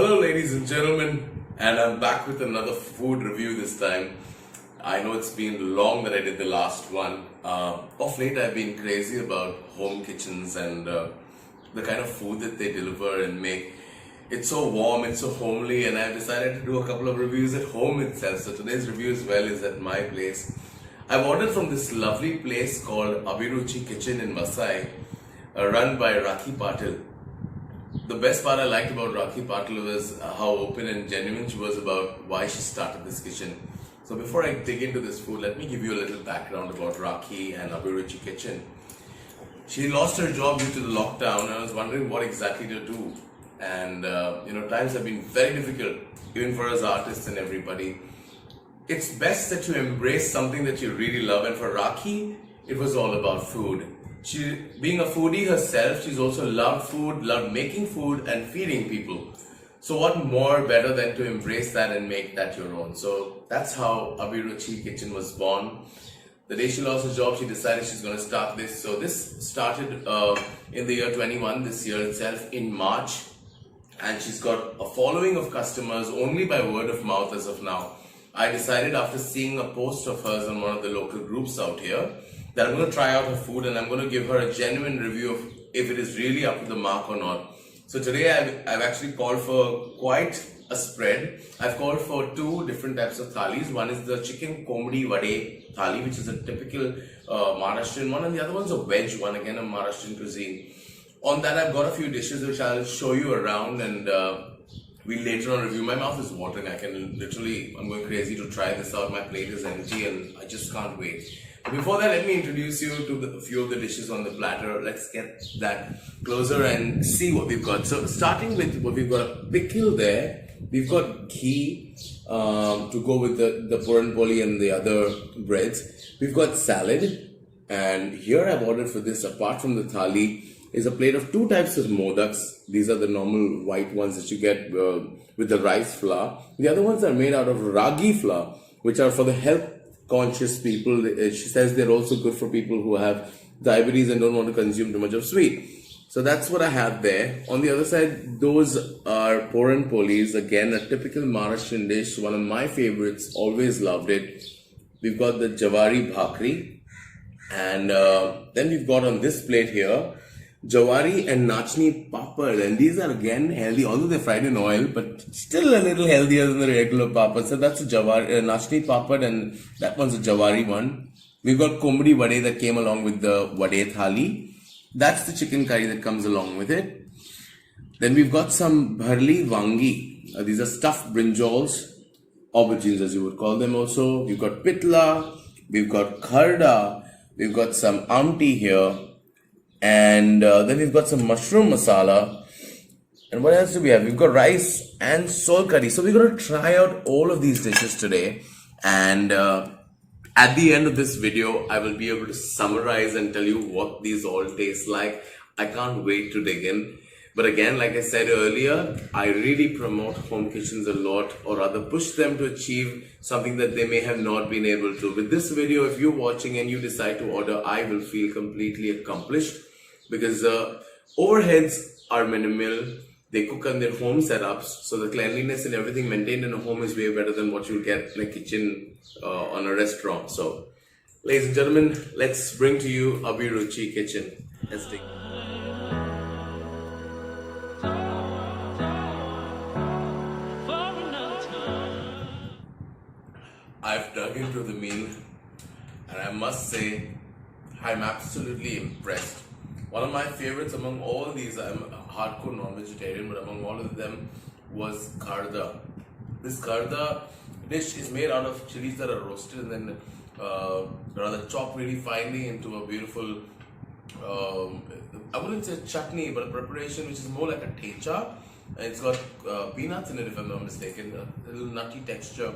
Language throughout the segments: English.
Hello ladies and gentlemen, and I'm back with another food review this time. I know it's been long that I did the last one. Of late I've been crazy about home kitchens and the kind of food that they deliver and make. It's so warm, it's so homely, and I've decided to do a couple of reviews at home itself. So today's review as well is at my place. I've ordered from this lovely place called Abhiruchi Kitchen in Vasai, run by Raagi Patil. The best part I liked about Raagi Patil was how open and genuine she was about why she started this kitchen. So before I dig into this food, let me give you a little background about Raagi and Abhiruchi Kitchen. She lost her job due to the lockdown and I was wondering what exactly to do. And times have been very difficult, even for us artists and everybody. It's best that you embrace something that you really love, and for Raagi, it was all about food. She, being a foodie herself, she's also loved food, loved making food and feeding people. So what more better than to embrace that and make that your own? So that's how Abhiruchi Kitchen was born. The day she lost her job, she decided she's going to start this. So this started in the year 21, this year itself, in March. And she's got a following of customers only by word of mouth as of now. I decided after seeing a post of hers on one of the local groups out here that I'm going to try out her food and I'm going to give her a genuine review of if it is really up to the mark or not. So today I've actually called for quite a spread. I've called for two different types of thalis. One is the chicken Kombadi Wada thali, which is a typical Maharashtrian one, and the other one's a veg one, again a Maharashtrian cuisine. On that I've got a few dishes which I'll show you around and we'll later on review. My mouth is watering. I'm going crazy to try this out. My plate is empty and I just can't wait. But before that, let me introduce you to a few of the dishes on the platter. Let's get that closer and see what we've got. So starting with what we've got, a pickle there. We've got ghee to go with the Puran Poli and the other breads. We've got salad. And here I've ordered for this, apart from the thali, is a plate of two types of modaks. These are the normal white ones that you get with the rice flour. The other ones are made out of ragi flour, which are for the health conscious people. She says they're also good for people who have diabetes and don't want to consume too much of sweet. So that's what I have there. On the other side, those are Puran Polis. Again, a typical Maharashtrian dish. One of my favorites. Always loved it. We've got the Jawari Bhakri. And then we've got on this plate here, Jawari and Nachni Papad, and these are again healthy, although they're fried in oil, but still a little healthier than the regular Papad. So that's a Jawari, Nachni Papad, and that one's a Jawari one. We've got Kombadi Wade that came along with the Wade Thali. That's the chicken curry that comes along with it. Then we've got some Bharali Wangi. These are stuffed brinjals, aubergines as you would call them also. We've got Pithal, we've got Kharda, we've got some amti here. And then we've got some mushroom masala. And what else do we have? We've got rice and Solkadi. So we're going to try out all of these dishes today. And at the end of this video, I will be able to summarize and tell you what these all taste like. I can't wait to dig in. But again, like I said earlier, I really promote home kitchens a lot, or rather push them to achieve something that they may have not been able to. With this video, if you're watching and you decide to order, I will feel completely accomplished. Because overheads are minimal, they cook on their home setups, so the cleanliness and everything maintained in a home is way better than what you'll get in a kitchen on a restaurant. So, ladies and gentlemen, let's bring to you Abhiruchi Kitchen. Let's dig. I've dug into the meal, and I must say, I'm absolutely impressed. One of my favorites among all these, I'm a hardcore non-vegetarian, but among all of them was Kharda. This Kharda dish is made out of chilies that are roasted and then rather chopped really finely into a beautiful, I wouldn't say chutney, but a preparation which is more like a techa. And it's got peanuts in it if I'm not mistaken, a little nutty texture.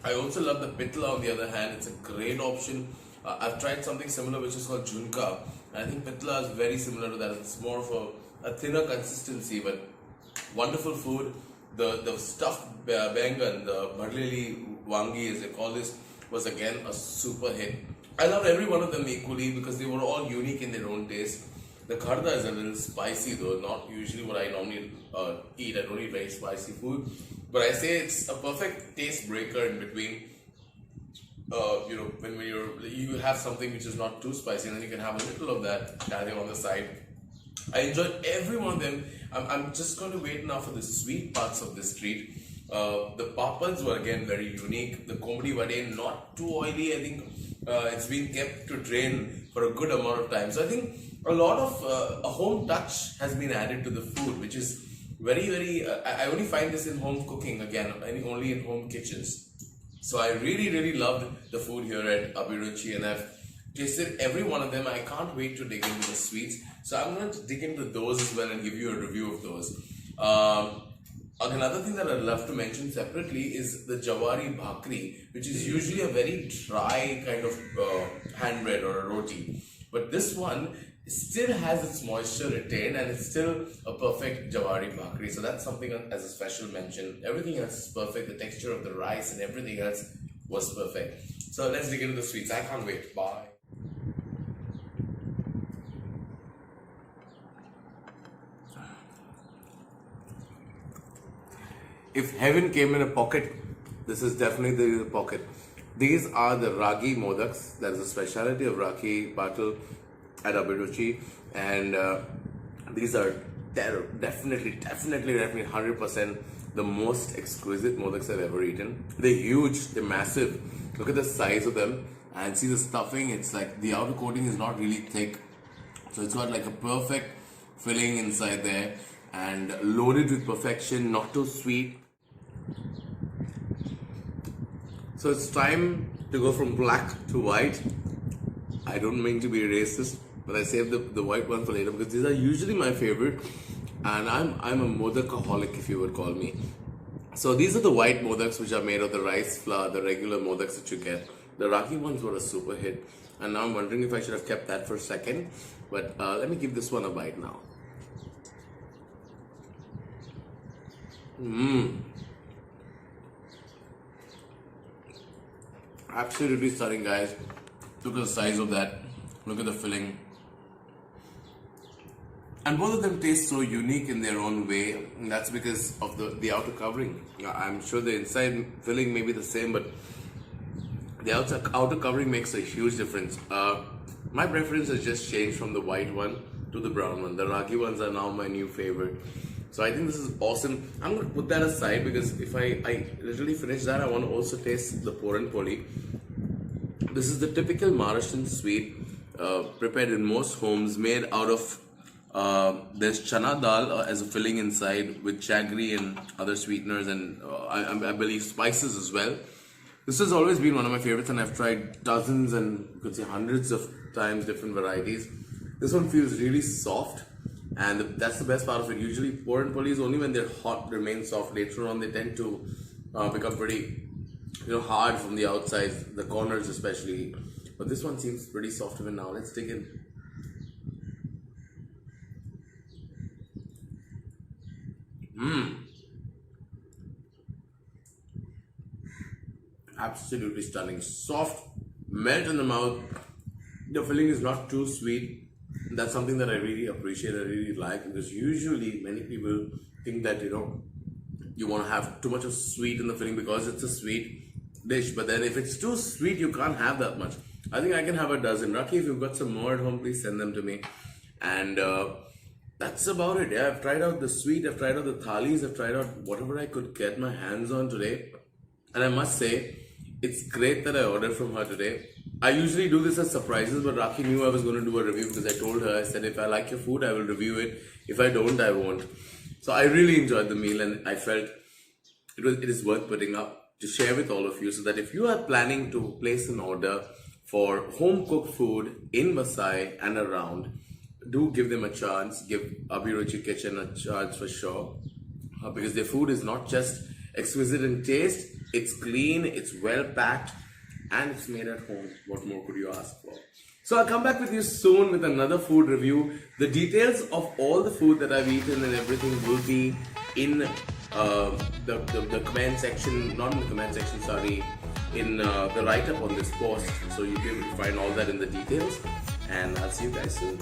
I also love the pitla on the other hand. It's a great option. I've tried something similar which is called junka. I think pitla is very similar to that. It's more of a thinner consistency, but wonderful food. The stuffed bangan, the Bharali Wangi as they call this, was again a super hit. I loved every one of them equally because they were all unique in their own taste. The kharda is a little spicy though, not usually what I normally eat. I don't eat very spicy food. But I say it's a perfect taste breaker in between. When you have something which is not too spicy, and then you can have a little of that carry on the side. I enjoyed every one of them. I'm just going to wait now for the sweet parts of this treat. The papads were again very unique. The Kombadi Vade, not too oily. I think it's been kept to drain for a good amount of time. So I think a lot of a home touch has been added to the food, which is very, very. I only find this in home cooking again, only in home kitchens. So I really, really loved the food here at Abhiruchi, and I've tasted every one of them. I can't wait to dig into the sweets. So I'm going to dig into those as well and give you a review of those. Another thing that I'd love to mention separately is the Jawari Bhakri, which is usually a very dry kind of hand bread or a roti. But this one still has its moisture retained, and it's still a perfect Jawari Bhakri. So that's something as a special mention. Everything else is perfect. The texture of the rice and everything else was perfect. So let's dig into the sweets. I can't wait. Bye. If heaven came in a pocket, this is definitely the pocket. These are the Raagi Modaks. That is a specialty of Rakhi Patil at Abhiruchi, and these are definitely 100% the most exquisite modaks I've ever eaten. They're huge, they're massive. Look at the size of them, and see the stuffing. It's like the outer coating is not really thick, so it's got like a perfect filling inside there, and loaded with perfection, not too sweet. So it's time to go from black to white. I don't mean to be racist, but I saved the white one for later because these are usually my favorite, and I'm a modakaholic, if you would call me. So these are the white modaks, which are made of the rice flour, the regular modaks that you get. The Raagi ones were a super hit, and now I'm wondering if I should have kept that for a second. But let me give this one a bite now. Absolutely stunning, guys. Look at the size of that. Look at the filling. And both of them taste so unique in their own way. And that's because of the outer covering. I'm sure the inside filling may be the same, but the outer covering makes a huge difference. My preference has just changed from the white one to the brown one. The Raagi ones are now my new favorite. So I think this is awesome. I'm going to put that aside because if I literally finish that, I want to also taste the Puran Poli. This is the typical Maharashtrian sweet prepared in most homes, made out of there's chana dal as a filling inside with jaggery and other sweeteners, and I believe spices as well. This has always been one of my favorites, and I've tried dozens and you could say hundreds of times different varieties. This one feels really soft, and that's the best part of it. Usually Puran Poli is only when they're hot remain soft. Later on they tend to become pretty hard from the outside, the corners especially. But this one seems pretty soft even now. Let's dig in. Absolutely stunning. Soft, melt in the mouth. The filling is not too sweet. That's something that I really appreciate, I really like, because usually many people think that you want to have too much of sweet in the filling because it's a sweet dish, but then if it's too sweet you can't have that much. I think I can have a dozen. Raki, if you've got some more at home, please send them to me. And that's about it. Yeah, I've tried out the sweet, I've tried out the thalis, I've tried out whatever I could get my hands on today, and I must say it's great that I ordered from her today. I usually do this as surprises, but Raki knew I was going to do a review because I told her, I said, if I like your food, I will review it. If I don't, I won't. So I really enjoyed the meal, and I felt it is worth putting up to share with all of you, so that if you are planning to place an order for home cooked food in Vasai and around, do give them a chance. Give Abhiruchi Kitchen a chance for sure, because their food is not just exquisite in taste, it's clean, it's well packed, and it's made at home. What more could you ask for? So I'll come back with you soon with another food review. The details of all the food that I've eaten and everything will be in the comment section, not in the comment section, sorry, in the write-up on this post. So you'll be able to find all that in the details, and I'll see you guys soon.